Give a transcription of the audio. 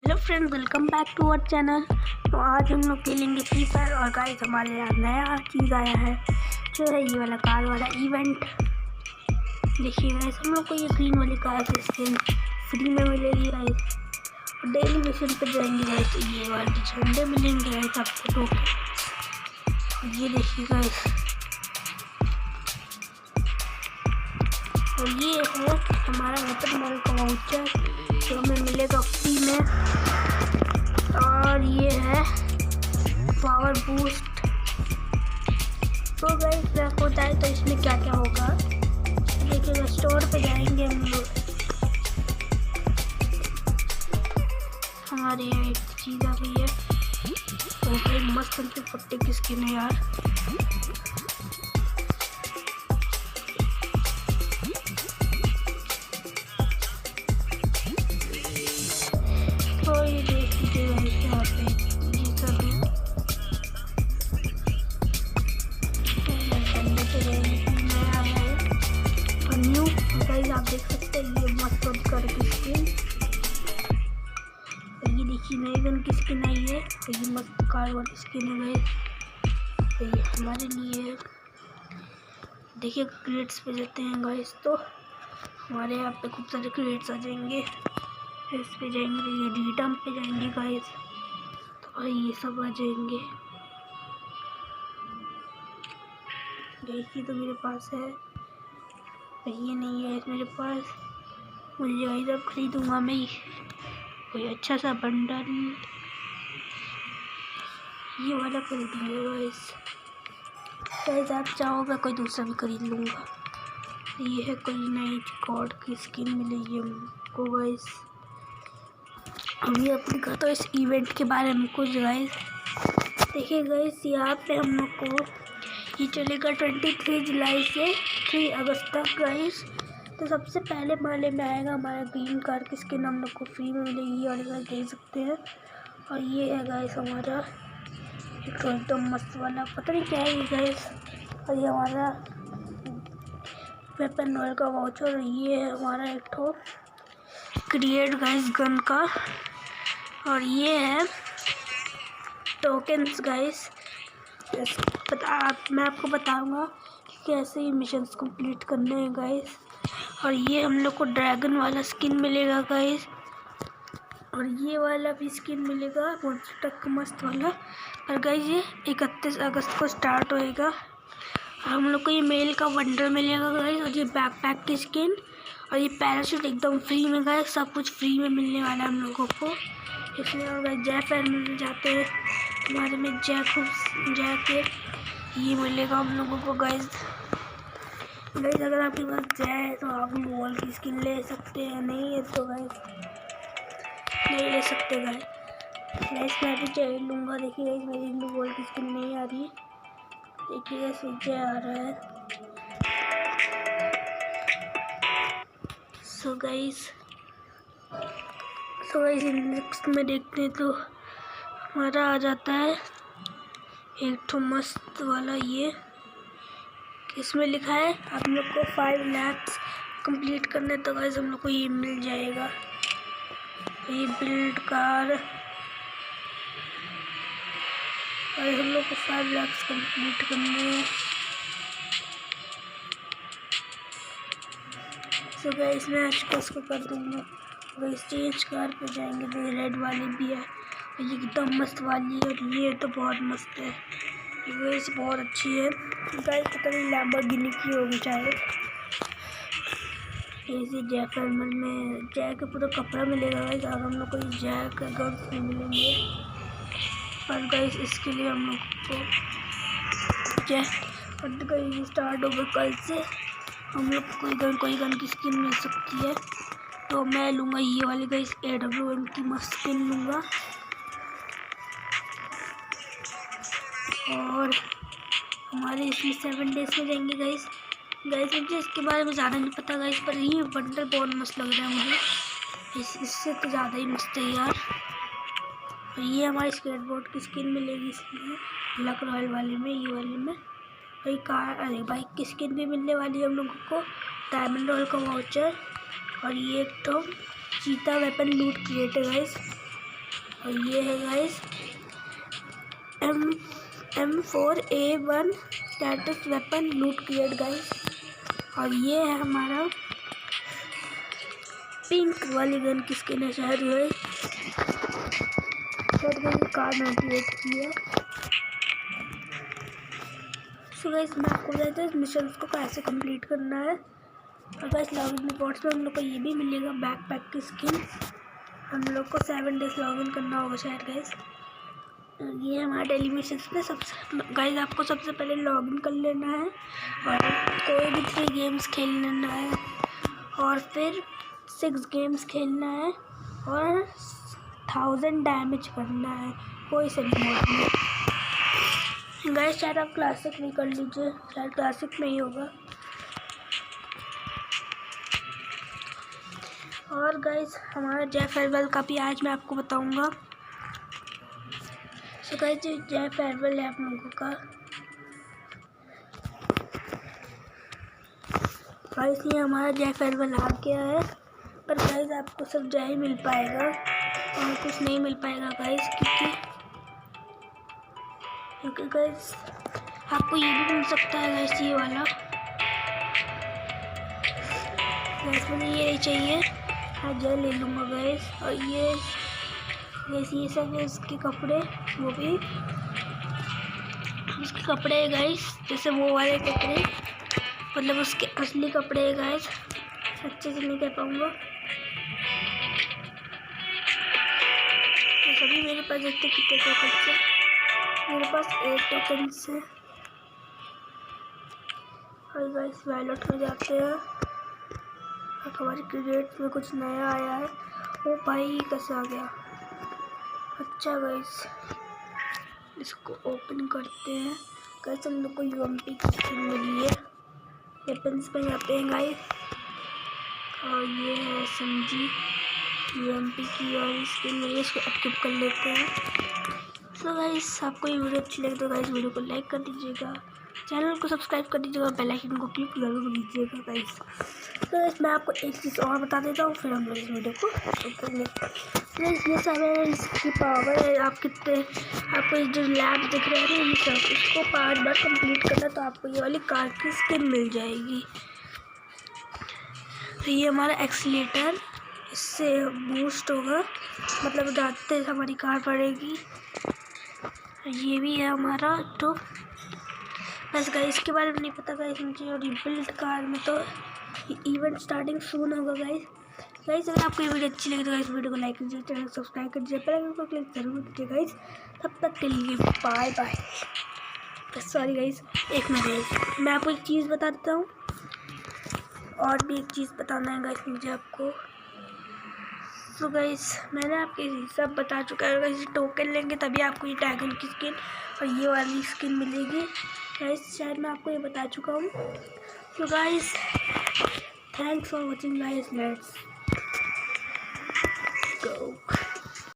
Hello friends, welcome back to our channel. तो आज हम लोग खेलेंगे फ्री फायर और गाइस हमारे यहाँ नया चीज़ आया है जो है ये वाला कार वाला इवेंट। देखिए गाइस, हम लोग को ये ग्रीन वाली कार की स्किन फ्री में मिलेगी गाइस। और डेली मिशन पर जाएंगे गाइस तो ये वाले झंडे मिलेंगे गाइस आपको। तो ये देखिए गाइस, और ये है हमारा वेपन मॉल का वाउचर जो हमें मिलेगा फ्री में। और ये है पावर बूस्ट। तो गाइस आपको बताए तो इसमें क्या क्या होगा। देखिएगा, स्टोर पे जाएंगे हम लोग। हमारे यहाँ एक चीज़ आ गई है, तो भाई मस्त पट्टे की स्किन है यार। तो ये देख लीजिए यहाँ पे ये सब नया है और न्यू गाइस। आप देख सकते हैं ये मस्त करके स्किन। ये देखिए नई गन की स्किन आई है, तो ये मस्त कार वाली स्किन है गाइस। तो ये हमारे लिए है। देखिए क्रेट्स पे जाते हैं गाइस तो हमारे यहाँ पे खूब सारे क्रेट्स आ जाएंगे। इस पे जाएंगे तो ये रिडम पे जाएंगे गाइस, तो भाई ये सब आ जाएंगे। देखिए तो मेरे पास है, ये नहीं है मेरे पास। मुझे गाइस अब खरीदूंगा मैं कोई अच्छा सा बंडल, ये वाला खरीदूंगा गाइस। गाइस आप चाहो मैं कोई दूसरा भी खरीद लूँगा। ये है कोई नई गॉड की स्किन मिलेगी हमको गाइस। अभी आपने कहा तो इस इवेंट के बारे में कुछ गाइस। देखिए गाइस, यहाँ पे हम लोग को ये चलेगा 23 जुलाई से 3 अगस्त तक गाइस। तो सबसे पहले माले में आएगा हमारा ग्रीन कार की स्किन, हम लोग को फ्री में मिलेगी और गाइस देख सकते हैं। और ये है गाइस हमारा एक एकदम मस्त वाला, पता नहीं क्या है ये गाइस। और ये हमारा वेपन रॉयल का वाउचर। और ये है हमारा एक ठो क्रिएट गाइस गन का। और ये है टोकन्स गाइस। मैं आपको बताऊंगा कि कैसे ये मिशंस कंप्लीट करने हैं गाइस। और ये हम लोग को ड्रैगन वाला स्किन मिलेगा गाइस, और ये वाला भी स्किन मिलेगा मोटक मस्त वाला। और गाइस ये 31 अगस्त को स्टार्ट होएगा। और हम लोग को ये मेल का बंडल मिलेगा गाइस, और ये बैकपैक की स्किन, और ये पैराशूट एकदम फ्री में गाइस। सब कुछ फ्री में मिलने वाला है हम लोगों को। इसमें और गाइस जय फेयर मिल जाते हैं हमारे में जय ये मिलेगा हम लोगों को गाइस। गाइस अगर आपके पास जय है तो आप वॉल की स्किन ले सकते हैं, नहीं है तो गाइस नहीं ले सकते गाइस। मैं भी जय लूँगा। देखिए गाइस मेरी वॉल की स्किन नहीं आ रही है। देखिए गाइस जय आ रहा है। सो गाइस नेक्स्ट में देखते हैं तो हमारा आ जाता है एक तो मस्त वाला। ये इसमें लिखा है आप लोग को 5 लाख कंप्लीट करने तो गाइस हम लोग को ये मिल जाएगा, ये बिल्ड कार। और हम लोग को 5 लाख कंप्लीट करने हैं। तो गाइस मैं आज को इसको कर दूँगा। गाइस चेंज कार पे जाएंगे तो ये रेड वाली भी है, और ये एकदम मस्त वाली है। और ये तो बहुत मस्त है, ये गाइस बहुत अच्छी है गाइस। पता नहीं लैम्बोर्गिनी की होगी शायद। ऐसे जय फर्मल में जय का पूरा कपड़ा मिलेगा गाइस, और हम लोग को ये जय का गन्स भी मिलेंगे। और गाइस इसके लिए हम लोग को जय और गाइस स्टार्ट होगा कल से। हम लोग को कोई गन की स्किन मिल सकती है, तो मैं लूँगा ये वाली गाइस AWM की मस्त स्किन लूँगा। और हमारे इसमें 7 डेज में जाएंगे गाइस। मुझे इसके बारे में ज़्यादा नहीं पता गाइस, पर ये बंडल बहुत मस्त लग रहा है मुझे। इससे तो ज़्यादा ही मस्त है यार। और ये हमारी स्केटबोर्ड की स्किन मिलेगी इसमें लक रॉयल वाले में, ये वाले में। भाई अरे बाइक की स्किन भी मिलने वाली है हम लोगों को, डायमंड रॉयल का वाउचर। और ये एक तो चीता वेपन लूट क्रिएट है गाइस। और ये है गाइस M4A1 स्टेटस वेपन लूट क्रिएट गाइस। और ये है हमारा पिंक वाली गन की स्किन है शायद ये कार 98 की है। सो गाइस मैं आपको बताता हूँ इस मिशन को कैसे कंप्लीट करना है। और गाइस लॉगिन रिपोर्ट्स में हम लोग को ये भी मिलेगा बैकपैक की स्किन। हम लोग को 7 डेज लॉगिन करना होगा शायद गाइस। ये हमारा डेली मिशन पे सबसे गाइस आपको सबसे पहले लॉगिन कर लेना है और कोई भी 3 गेम्स खेल लेना है और फिर 6 गेम्स खेलना है और 1000 डैमेज करना है कोई से भी मोड में। गाइस शायद आप क्लासिक नहीं कर लीजिए, शायद क्लासिक में ही होगा। और गाइस हमारा जय फेयरवेल का भी आज मैं आपको बताऊंगा। सो गाइस जय फेयरवेल है आप लोगों का। गाइस ये हमारा जय फेयरवेल आ गया है, पर गाइस आपको सब जय ही मिल पाएगा और कुछ नहीं मिल पाएगा गाइस, क्योंकि गाइस आपको ये भी मिल सकता है गाइस ये वाला। गाइस मुझे ये नहीं चाहिए, मैं जय ले लूँगा गाइस। और ये सब है इसके कपड़े, वो भी उसके कपड़े है गाइस, जैसे वो वाले कपड़े, मतलब उसके असली कपड़े है गाइस। अच्छे से नहीं कह पाऊँगा तो सभी मेरे पास देखते कितने टोकन से, मेरे पास 8 टोकन से। और गाइस वैलेट में जाते हैं और हमारे क्रिएट में कुछ नया आया है। वो भाई कैसे आ गया। अच्छा गाइस इसको ओपन करते हैं। गाइस हम लोग को UMP की स्किन मिली है। वेपन्स पे जाते हैं गाइस और ये है SMG UMP की वाली स्किन मिली है, इसको अपकेप कर लेते हैं। सो गाइस आपको ये वीडियो अच्छी लगे तो गाइस वीडियो को लाइक कर दीजिएगा, चैनल को सब्सक्राइब कर दीजिएगा, बेल आइकन को क्लिक जरूर कीजिएगा गाइस। तो गाइस मैं आपको एक चीज़ और बता देता हूँ, फिर हम लोग इस वीडियो को कर लेते हैं। ये सब है इसकी पावर है। आप कितने आपको जो लैब दिख रहे हैं ना, ये सब इसको 5 बार कंप्लीट करना तो आपको ये वाली कार की स्किन मिल जाएगी। तो ये हमारा एक्सीलेटर, इससे बूस्ट होगा, मतलब जाते हमारी कार पड़ेगी। ये भी है हमारा। तो बस गाइस इसके बारे में नहीं पता गाइस मुझे। और रिबिल्ड कार में तो इवेंट स्टार्टिंग सून होगा गाइस। अगर आपको ये वीडियो अच्छी लगी तो गाइस वीडियो को लाइक कीजिए, चैनल को सब्सक्राइब कीजिए, बेल आइकन को क्लिक जरूर कीजिए गाइस। तब तक के लिए बाय बाय। सॉरी गाइस एक मिनट गाइस, मैं आपको एक चीज़ बता देता हूँ, और भी एक चीज़ बताना है गाइस मुझे आपको। तो गाइस मैंने आपको सब बता चुका है गाइस। टोकन लेंगे तभी आपको ये ड्रैगन की स्किन और ये वाली स्किन मिलेगी गाइस, शायद मैं आपको ये बता चुका हूँ। तो guys thanks for watching guys, let's go।